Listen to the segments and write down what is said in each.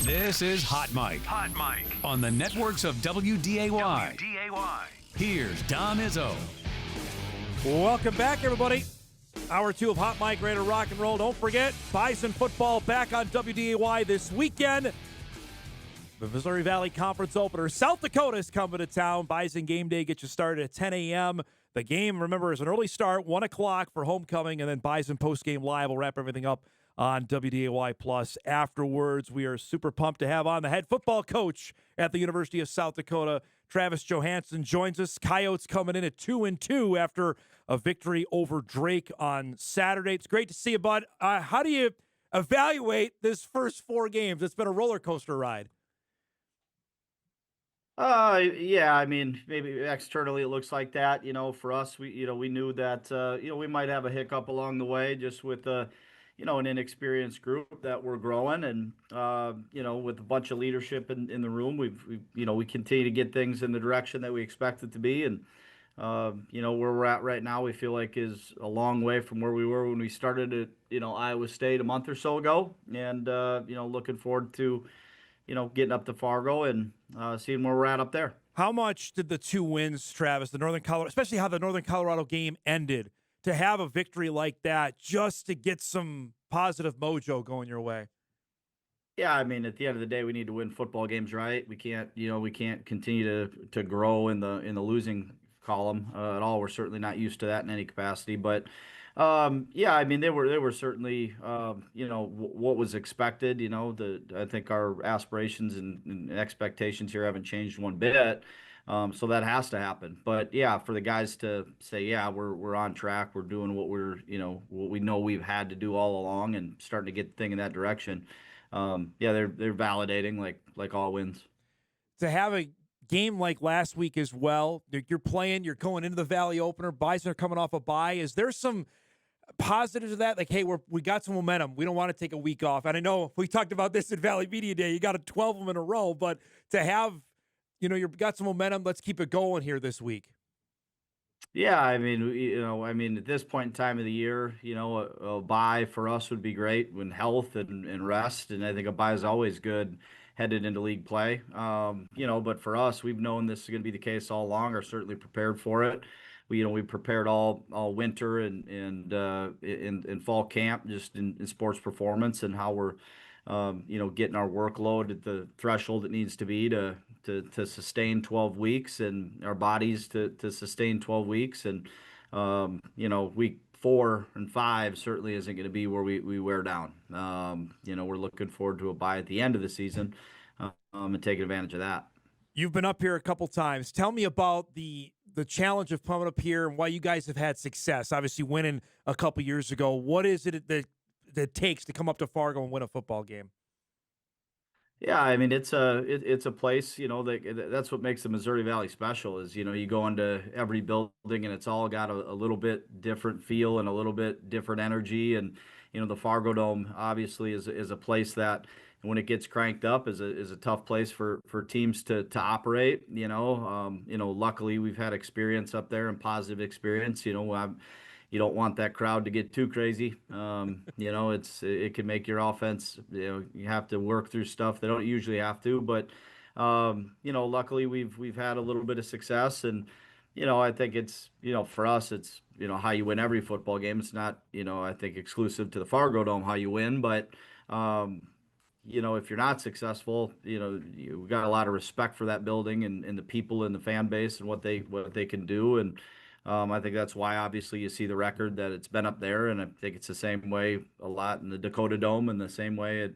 This is Hot Mic. Hot Mic. On the networks of WDAY. WDAY. Here's Dom Izzo. Welcome back, everybody. Hour 2 of Hot Mic, ready to rock and roll. Don't forget, Bison football back on WDAY this weekend. The Missouri Valley Conference opener. South Dakota is coming to town. Bison game day gets you started at 10 a.m. The game, remember, is an early start, 1 o'clock for homecoming, and then Bison postgame live. We'll wrap everything up on WDAY Plus afterwards. We are super pumped to have on the head football coach at the University of South Dakota, Travis Johansen, joins us. Coyotes coming in at 2-2 after a victory over Drake on Saturday. It's great to see you, bud. How do you evaluate this first 4 games? It's been a roller coaster ride. Yeah, I mean, maybe externally it looks like that. For us, we knew that, we might have a hiccup along the way just with, an inexperienced group that we're growing and, with a bunch of leadership in the room, we continue to get things in the direction that we expect it to be. And, where we're at right now, we feel like is a long way from where we were when we started at, Iowa State a month or so ago. And, looking forward to, getting up to Fargo and seeing where we're at up there. How much did the 2 wins, Travis, the Northern Colorado, especially how the Northern Colorado game ended, to have a victory like that just to get some positive mojo going your way? Yeah, I mean, at the end of the day, we need to win football games, right? We can't continue to grow in the losing column at all. We're certainly not used to that in any capacity, but yeah, I mean, they were certainly what was expected. I think our aspirations and expectations here haven't changed one bit. So that has to happen. But yeah, for the guys to say, yeah, we're on track, we're doing what what we know we've had to do all along, and starting to get the thing in that direction. Yeah, they're validating like all wins. To have a game like last week as well, you're playing, you're going into the Valley opener. Bison are coming off a bye. Is there some positives of that? Like, hey, we got some momentum. We don't want to take a week off. And I know we talked about this at Valley Media Day. You got 12 of them in a row, but to have, you've got some momentum. Let's keep it going here this week. Yeah, I mean, at this point in time of the year, a bye for us would be great when health and rest. And I think a bye is always good headed into league play. But for us, we've known this is going to be the case all along, are certainly prepared for it. We prepared all winter and in fall camp, just in sports performance, and how we're getting our workload at the threshold it needs to be to sustain 12 weeks, and our bodies to sustain 12 weeks. And week 4 and 5 certainly isn't going to be where we wear down. We're looking forward to a bye at the end of the season, and taking advantage of that. You've been up here a couple times. Tell me about the challenge of coming up here and why you guys have had success. Obviously winning a couple years ago. What is it that takes to come up to Fargo and win a football game? Yeah, I mean, it's a place, that's what makes the Missouri Valley special is, you go into every building and it's all got a little bit different feel and a little bit different energy. And, the Fargo Dome obviously is a place that when it gets cranked up is a tough place for teams to operate. Luckily we've had experience up there and positive experience. You don't want that crowd to get too crazy. It can make your offense, you have to work through stuff they don't usually have to, but luckily we've had a little bit of success. And I think it's, for us, it's, how you win every football game. It's not, I think exclusive to the Fargo Dome how you win, but if you're not successful, you've got a lot of respect for that building and the people and the fan base and what they can do. And I think that's why obviously you see the record that it's been up there. And I think it's the same way a lot in the Dakota Dome and the same way at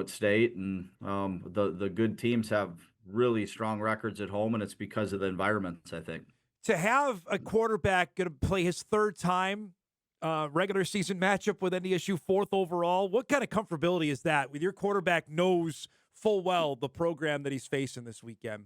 State. And the good teams have really strong records at home, and it's because of the environments, I think. To have a quarterback going to play his 3rd time regular season matchup with NDSU, 4th overall, what kind of comfortability is that with your quarterback knows full well the program that he's facing this weekend?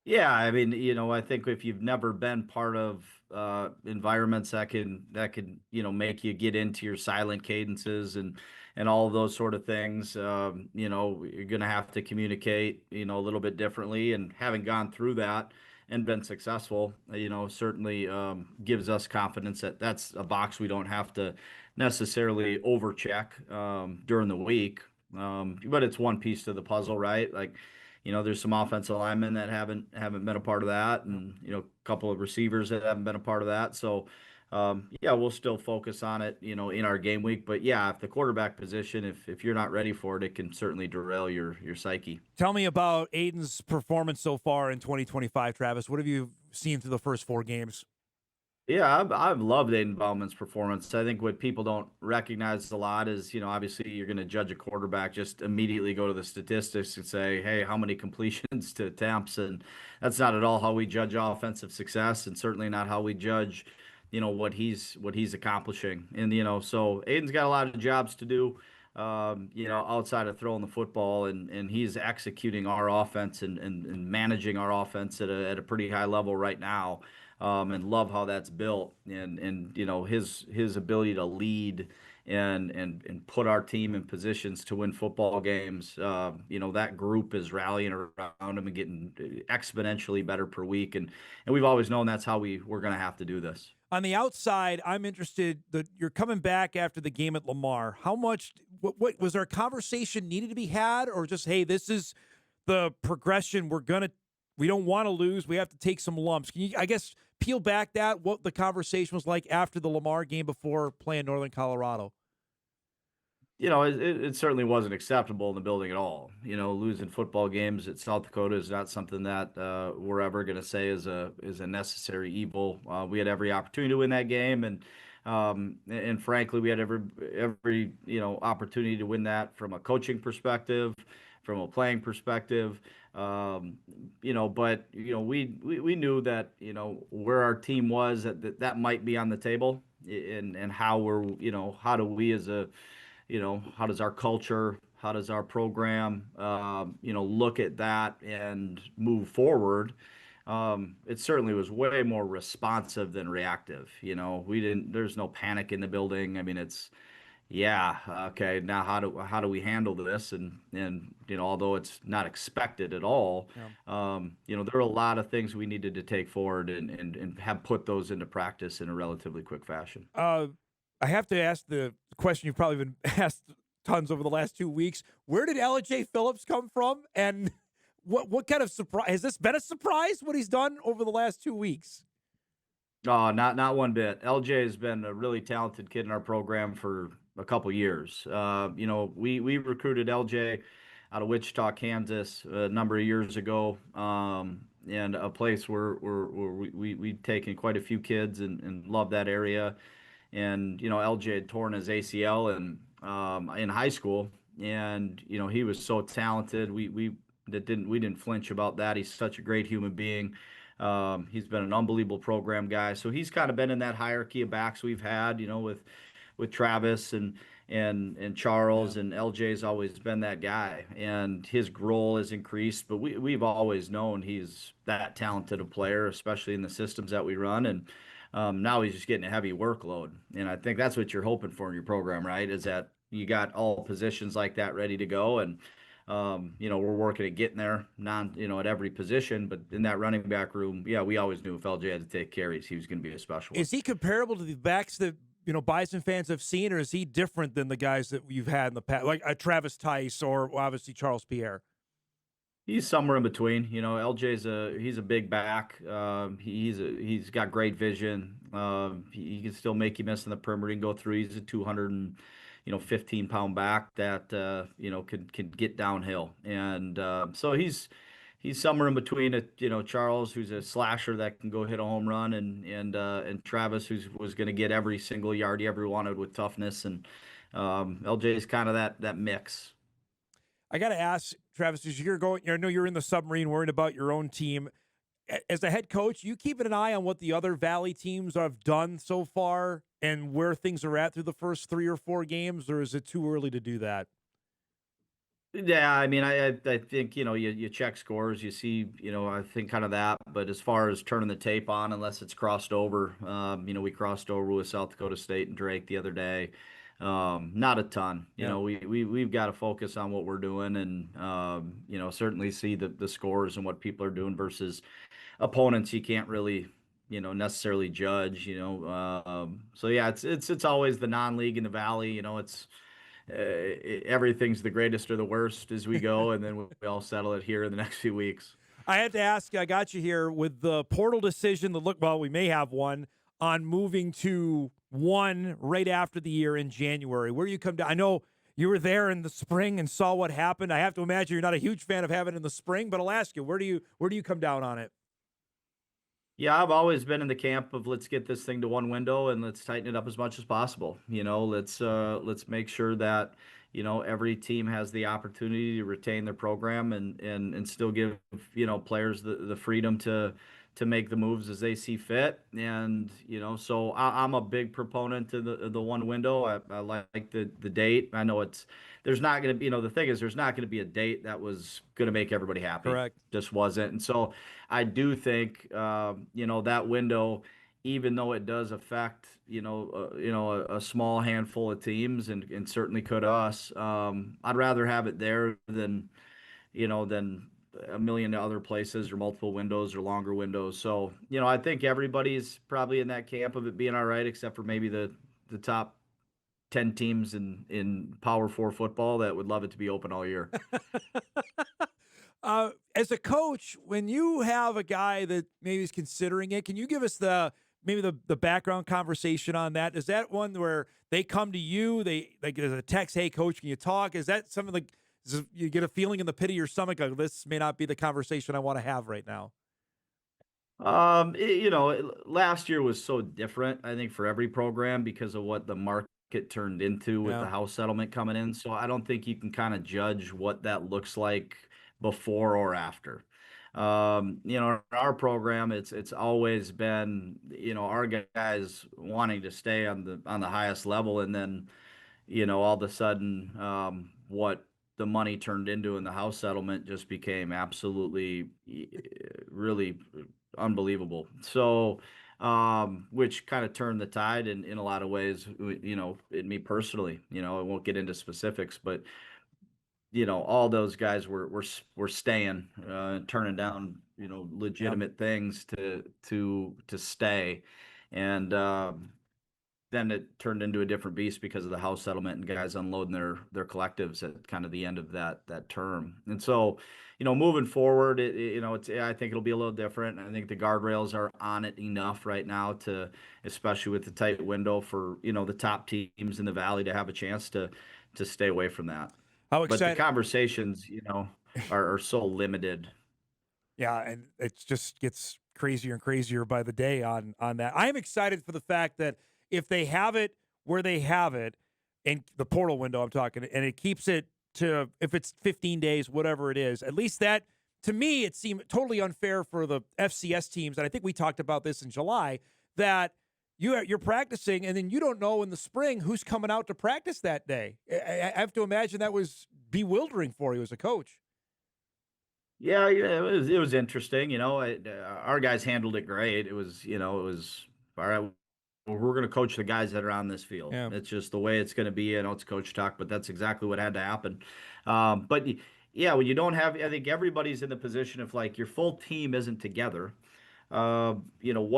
Yeah, I mean, I think if you've never been part of environments that can make you get into your silent cadences and all of those sort of things, you're going to have to communicate, a little bit differently. And having gone through that and been successful, certainly gives us confidence that that's a box we don't have to necessarily overcheck during the week. But it's one piece to the puzzle, right? Like, there's some offensive linemen that haven't been a part of that, and a couple of receivers that haven't been a part of that. So, yeah, we'll still focus on it, in our game week. But yeah, if the quarterback position, if you're not ready for it, it can certainly derail your psyche. Tell me about Aiden's performance so far in 2025, Travis. What have you seen through the first 4 games? Yeah, I've loved Aiden Bauman's performance. I think what people don't recognize a lot is, obviously you're going to judge a quarterback, just immediately go to the statistics and say, hey, how many completions to attempts? And that's not at all how we judge offensive success, and certainly not how we judge, what he's accomplishing. And, so Aiden's got a lot of jobs to do, outside of throwing the football, and he's executing our offense and managing our offense at a pretty high level right now, and love how that's built, and his ability to lead and put our team in positions to win football games. That group is rallying around him and getting exponentially better per week, and we've always known that's how we're going to have to do this. On the outside, I'm interested that you're coming back after the game at Lamar. How much, what was there a conversation needed to be had, or just, hey, this is the progression we don't want to lose. We have to take some lumps. Can you, I guess, peel back what the conversation was like after the Lamar game before playing Northern Colorado? It certainly wasn't acceptable in the building at all. Losing football games at South Dakota is not something that we're ever going to say is a necessary evil. We had every opportunity to win that game, and frankly, we had every opportunity to win that from a coaching perspective, from a playing perspective. But we knew that where our team was, that might be on the table, and how how do we as a how does our culture, how does our program, look at that and move forward? It certainly was way more responsive than reactive. There's no panic in the building. I mean, yeah, okay, now how do we handle this? And although it's not expected at all, Yeah. there are a lot of things we needed to take forward and have put those into practice in a relatively quick fashion. I have to ask the question you've probably been asked tons over the last 2 weeks. Where did LJ Phillips come from? And what kind of surprise has this been a surprise what he's done over the last 2 weeks? Oh, not one bit. LJ has been a really talented kid in our program for a couple years. We recruited LJ out of Wichita, Kansas, a number of years ago, and a place where we'd taken quite a few kids and loved that area. And LJ had torn his ACL in high school, and he was so talented. We didn't flinch about that. He's such a great human being. He's been an unbelievable program guy. So he's kind of been in that hierarchy of backs we've had, with Travis and Charles, Yeah. and LJ's always been that guy, and his role has increased. But we've always known he's that talented a player, especially in the systems that we run. And now he's just getting a heavy workload, and I think that's what you're hoping for in your program, right? Is that you got all positions like that ready to go, and we're working at getting there, at every position. But in that running back room, yeah, we always knew if LJ had to take carries, he was going to be a special one. Is he comparable to the backs that Bison fans have seen, or is he different than the guys that you've had in the past, like Travis Tice or obviously Charles Pierre? He's somewhere in between. He's a big back. He's got great vision. He can still make you miss in the perimeter and go through. He's a 200 and 15-pound back that can get downhill. And so he's somewhere in between Charles, who's a slasher that can go hit a home run, and Travis, who was going to get every single yard he ever wanted with toughness. And LJ is kind of that mix. I got to ask, Travis, as you're going, I know you're in the submarine worried about your own team. As a head coach, you keeping an eye on what the other Valley teams have done so far and where things are at through the first 3 or 4 games, or is it too early to do that? Yeah, I mean, I think you check scores, you see I think kind of that, but as far as turning the tape on, unless it's crossed over, we crossed over with South Dakota State and Drake the other day. Not a ton. Yeah. We've got to focus on what we're doing, and certainly see the scores and what people are doing versus opponents you can't really necessarily judge. So yeah, it's always the non-league in the Valley. everything's the greatest or the worst as we go, and then we all settle it here in the next few weeks. I had to ask, I got you here with the portal decision. Well, we may have one on moving to one right after the year in January. Where do you come down? I know you were there in the spring and saw what happened. I have to imagine you're not a huge fan of having it in the spring, but I'll ask you, where do you come down on it? Yeah, I've always been in the camp of let's get this thing to one window and let's tighten it up as much as possible. Let's make sure that, every team has the opportunity to retain their program and still give, players the freedom to make the moves as they see fit. And, so I'm a big proponent to the one window. I like the date. I know there's not going to be, the thing is, there's not going to be a date that was going to make everybody happy. Correct. Just wasn't. And so I do think, that window, even though it does affect, a small handful of teams and certainly could us, I'd rather have it there than a million other places or multiple windows or longer windows. So, I think everybody's probably in that camp of it being all right, except for maybe the top 10 teams in Power Four football that would love it to be open all year. As a coach, when you have a guy that maybe is considering it, can you give us the background conversation on that? Is that one where they come to you, they get a text, hey coach, can you talk? Is that something like you get a feeling in the pit of your stomach like this may not be the conversation I want to have right now? Last year was so different, I think, for every program because of what the market turned into with Yeah. the house settlement coming in. So I don't think you can kind of judge what that looks like before or after. In our program, it's always been, our guys wanting to stay on the highest level, and then all of a sudden, what the money turned into in the house settlement just became absolutely really unbelievable. So, which kind of turned the tide in a lot of ways, in me personally, I won't get into specifics, but, all those guys were staying, turning down, Yeah. legitimate things to stay. And, then it turned into a different beast because of the house settlement and guys unloading their collectives at kind of the end of that term. And so, moving forward, I think it'll be a little different. I think the guardrails are on it enough right now especially with the tight window for the top teams in the valley to have a chance to stay away from that. How But the excited? conversations, are so limited. Yeah, and it just gets crazier and crazier by the day on that. I'm excited for the fact that if they have it where they have it in the portal window, I'm talking, and it keeps it to if it's 15 days, whatever it is, at least that to me it seemed totally unfair for the FCS teams. And I think we talked about this in July that you're practicing and then you don't know in the spring who's coming out to practice that day. I have to imagine that was bewildering for you as a coach. Yeah, it was interesting. Our guys handled it great. It was all right. Well, we're going to coach the guys that are on this field. Yeah. It's just the way it's going to be. I know it's coach talk, but that's exactly what had to happen. Yeah, when you don't have, I think everybody's in the position of like your full team isn't together. What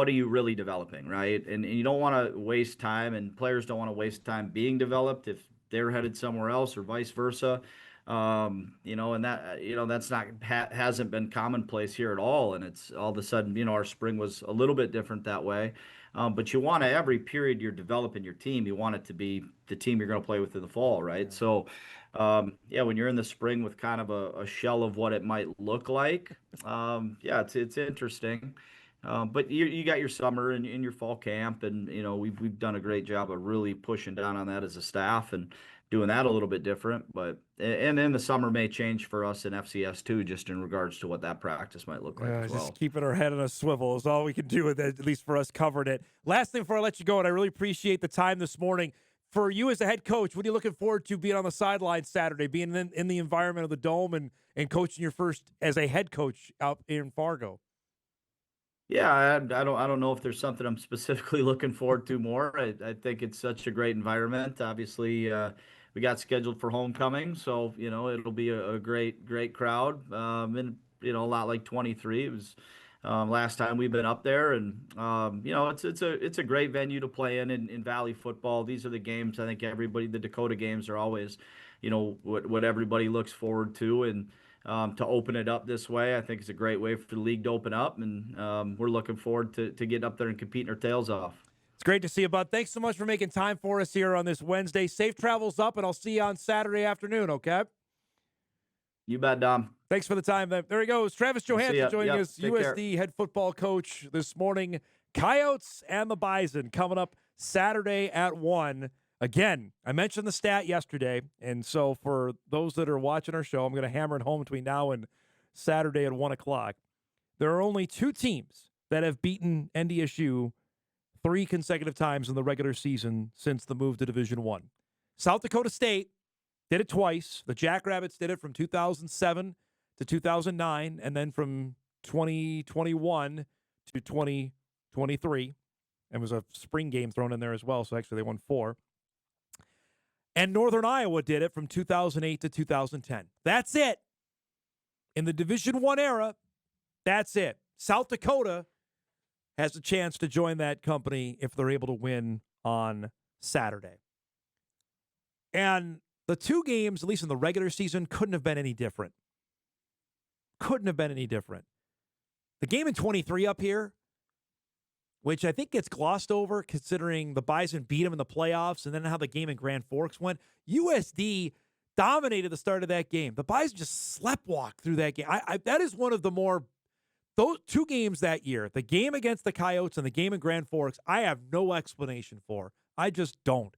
are you really developing, right? And you don't want to waste time, and players don't want to waste time being developed if they're headed somewhere else or vice versa. And that that's not hasn't been commonplace here at all. And it's all of a sudden, our spring was a little bit different that way. But you want to every period you're developing your team, you want it to be the team you're going to play with in the fall, right? So, yeah, when you're in the spring with kind of a shell of what it might look like, yeah, it's interesting. But you got your summer and your fall camp, and we've done a great job of really pushing down on that as a staff and doing that a little bit different. But and then the summer may change for us in FCS too, just in regards to what that practice might look like as Just well. keeping our head on a swivel is all we can do with it, at least for us covering it. Last thing before I let you go, and I really appreciate the time this morning. For you as a head coach, what are you looking forward to being on the sideline Saturday, being in the environment of the Dome and coaching your first as a head coach out in Fargo? Yeah, I don't know if there's something I'm specifically looking forward to more. I think it's such a great environment. Obviously, we got scheduled for homecoming, so it'll be a great crowd. And a lot like 23. It was last time we've been up there, and it's a great venue to play in Valley football. These are the games I think the Dakota games are always, what everybody looks forward to, and to open it up this way, I think it's a great way for the league to open up, and we're looking forward to getting up there and competing our tails off. It's great to see you, bud. Thanks so much for making time for us here on this Wednesday. Safe travels up, and I'll see you on Saturday afternoon, okay? You bet, Dom. Thanks for the time. There he goes. Travis Johansen joining us, Take USD head football coach this morning. Coyotes and the Bison coming up Saturday at 1. Again, I mentioned the stat yesterday, and so for those that are watching our show, I'm going to hammer it home between now and Saturday at 1 o'clock. There are only 2 teams that have beaten NDSU 3 consecutive times in the regular season since the move to Division I. South Dakota State did it twice. The Jackrabbits did it from 2007 to 2009, and then from 2021 to 2023. And was a spring game thrown in there as well, so actually they won 4. And Northern Iowa did it from 2008 to 2010. That's it. In the Division I era, that's it. South Dakota has a chance to join that company if they're able to win on Saturday. And the 2 games, at least in the regular season, couldn't have been any different. Couldn't have been any different. The game in 23 up here, which I think gets glossed over considering the Bison beat them in the playoffs and then how the game in Grand Forks went. USD dominated the start of that game. The Bison just sleptwalked through that game. That is one of the more, those 2 games that year, the game against the Coyotes and the game in Grand Forks, I have no explanation for. I just don't.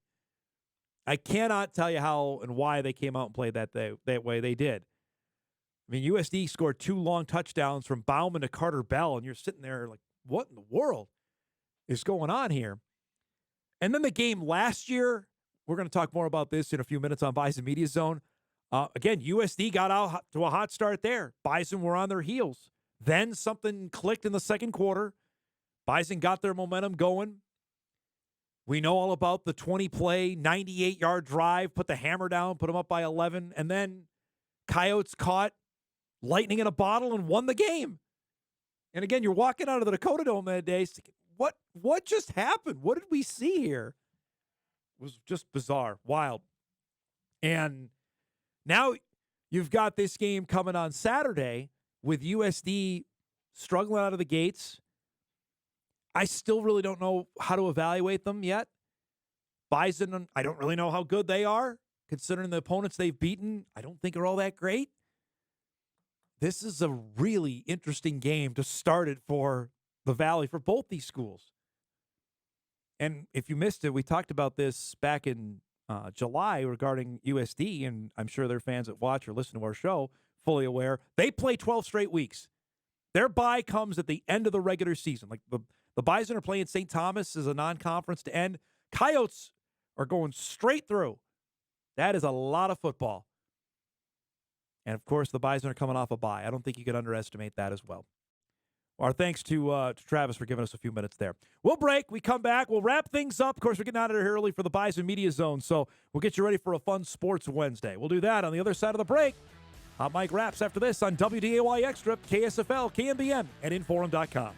I cannot tell you how and why they came out and played that way they did. I mean, USD scored 2 long touchdowns from Bauman to Carter Bell, and you're sitting there like, what in the world is going on here? And then the game last year, we're going to talk more about this in a few minutes on Bison Media Zone. Again, USD got out to a hot start there. Bison were on their heels. Then something clicked in the second quarter. Bison got their momentum going. We know all about the 20-play, 98-yard drive, put the hammer down, put them up by 11, and then Coyotes caught lightning in a bottle and won the game. And again, you're walking out of the Dakota Dome that day, what just happened? What did we see here? It was just bizarre, wild. And now you've got this game coming on Saturday with USD struggling out of the gates. I still really don't know how to evaluate them yet. Bison, I don't really know how good they are, considering the opponents they've beaten. I don't think are all that great. This is a really interesting game to start it for the Valley, for both these schools. And if you missed it, we talked about this back in July regarding USD, and I'm sure their fans that watch or listen to our show fully aware. They play 12 straight weeks. Their bye comes at the end of the regular season. Like the Bison are playing St. Thomas as a non-conference to end. Coyotes are going straight through. That is a lot of football. And, of course, the Bison are coming off a bye. I don't think you can underestimate that as well. Our thanks to Travis for giving us a few minutes there. We'll break. We come back. We'll wrap things up. Of course, we're getting out of here early for the Bison Media Zone, so we'll get you ready for a fun Sports Wednesday. We'll do that on the other side of the break. Hot Mike wraps after this on WDAY Extra, KSFL, KMBN, and Inforum.com.